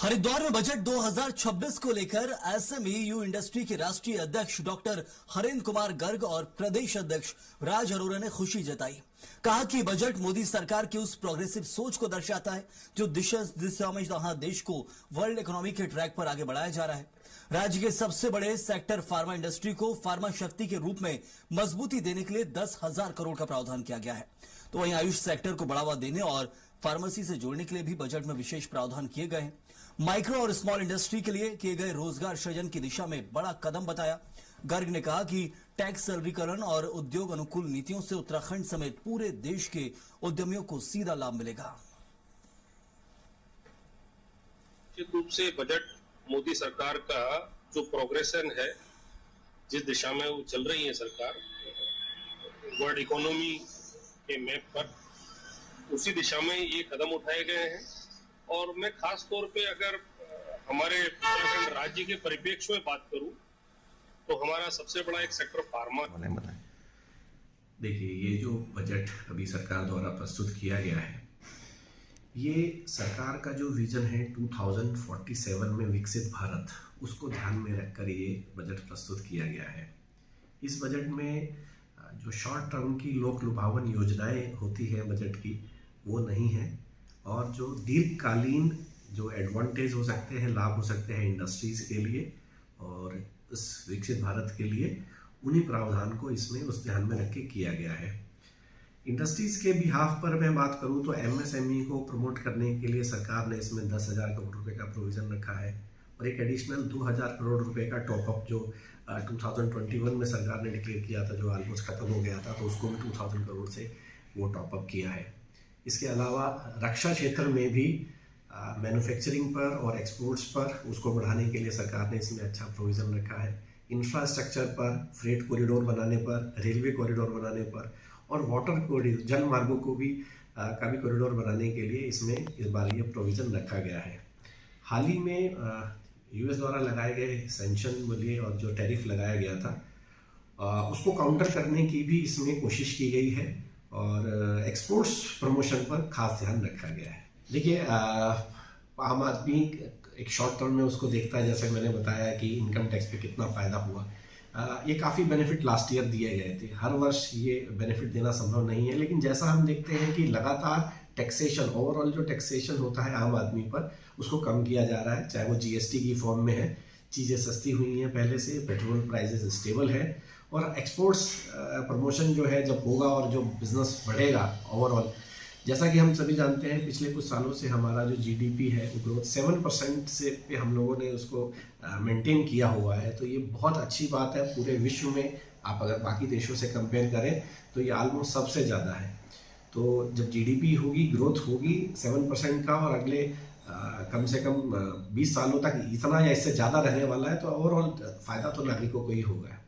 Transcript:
हरिद्वार में बजट 2026 को लेकर एसएमईयू इंडस्ट्री के राष्ट्रीय अध्यक्ष डॉक्टर हरेंद्र कुमार गर्ग और प्रदेश अध्यक्ष राज अरोरा ने खुशी जताई। कहा कि बजट मोदी सरकार की उस प्रोग्रेसिव सोच को दर्शाता है जो दिशा में जहां देश को वर्ल्ड इकोनॉमी के ट्रैक पर आगे बढ़ाया जा रहा है। राज्य के सबसे बड़े सेक्टर फार्मा इंडस्ट्री को फार्मा शक्ति के रूप में मजबूती देने के लिए 10,000 करोड़ का प्रावधान किया गया है। तो वहीं आयुष सेक्टर को बढ़ावा देने और फार्मेसी से जोड़ने के लिए भी बजट में विशेष प्रावधान किए गए हैं। माइक्रो और स्मॉल इंडस्ट्री के लिए किए गए रोजगार सृजन की दिशा में बड़ा कदम बताया। गर्ग ने कहा कि टैक्स सरलीकरण और उद्योग अनुकूल नीतियों से उत्तराखंड समेत पूरे देश के उद्यमियों को सीधा लाभ मिलेगा। निश्चित रूप से बजट मोदी सरकार का जो प्रोग्रेशन है, जिस दिशा में वो चल रही है सरकार वर्ल्ड इकोनॉमी के मैप पर, उसी दिशा में ये कदम उठाए गए हैं। और मैं खास तौर पे अगर हमारे उत्तराखंड राज्य के परिप्रेक्ष्य में बात करूं तो हमारा सबसे बड़ा एक सेक्टर फार्मा है। देखिए, ये जो बजट अभी सरकार द्वारा प्रस्तुत किया गया है, ये सरकार का जो विजन है 2047 में विकसित भारत, उसको ध्यान में रखकर ये बजट प्रस्तुत किया गया है। इस बजट में जो शॉर्ट टर्म की लोक लुभावन योजनाएं होती है बजट की, वो नहीं है। और जो दीर्घकालीन जो एडवांटेज हो सकते हैं, लाभ हो सकते हैं इंडस्ट्रीज के लिए और इस विकसित भारत के लिए, उन्हीं प्रावधान को इसमें उस ध्यान में रख के किया गया है। इंडस्ट्रीज के बिहाफ पर मैं बात करूं तो एमएसएमई को प्रमोट करने के लिए सरकार ने इसमें 10,000 करोड़ रुपए का प्रोविजन रखा है और एक एडिशनल 2,000 करोड़ रुपए का टॉपअप जो 2021 में सरकार ने डिक्लेयर किया था, जो ऑलमोस्ट खत्म हो गया था, तो उसको भी 2,000 करोड़ से वो टॉपअप किया है। इसके अलावा रक्षा क्षेत्र में भी मैन्युफैक्चरिंग पर और एक्सपोर्ट्स पर उसको बढ़ाने के लिए सरकार ने इसमें अच्छा प्रोविज़न रखा है। इंफ्रास्ट्रक्चर पर, फ्रेट कॉरिडोर बनाने पर, रेलवे कॉरिडोर बनाने पर और वाटर कॉरिडोर, जल मार्गों को भी का भी कॉरिडोर बनाने के लिए इसमें इस बार ये प्रोविज़न रखा गया है। हाल ही में यूएस द्वारा लगाए गए सैंक्शन बोलिए और जो टैरिफ लगाया गया था, उसको काउंटर करने की भी इसमें कोशिश की गई है और एक्सपोर्ट्स प्रमोशन पर खास ध्यान रखा गया है। देखिए, आम आदमी एक शॉर्ट टर्म में उसको देखता है, जैसे मैंने बताया कि इनकम टैक्स पे कितना फ़ायदा हुआ। ये काफ़ी बेनिफिट लास्ट ईयर दिए गए थे। हर वर्ष ये बेनिफिट देना संभव नहीं है, लेकिन जैसा हम देखते हैं कि लगातार टैक्सेशन, ओवरऑल जो टैक्सेशन होता है आम आदमी पर, उसको कम किया जा रहा है। चाहे वो जीएसटी की फॉर्म में है, चीज़ें सस्ती हुई हैं पहले से, पेट्रोल प्राइसेस स्टेबल है और एक्सपोर्ट्स प्रमोशन जो है जब होगा और जो बिजनेस बढ़ेगा ओवरऑल, जैसा कि हम सभी जानते हैं पिछले कुछ सालों से हमारा जो जीडीपी है वो ग्रोथ 7% से पे हम लोगों ने उसको मेंटेन किया हुआ है। तो ये बहुत अच्छी बात है। पूरे विश्व में आप अगर बाकी देशों से कंपेयर करें तो ये ऑलमोस्ट सबसे ज़्यादा है। तो जब जीडीपी होगी, ग्रोथ होगी 7% का और अगले कम से कम 20 सालों तक इतना या इससे ज़्यादा रहने वाला है, तो ओवरऑल फ़ायदा तो नागरिकों को ही होगा।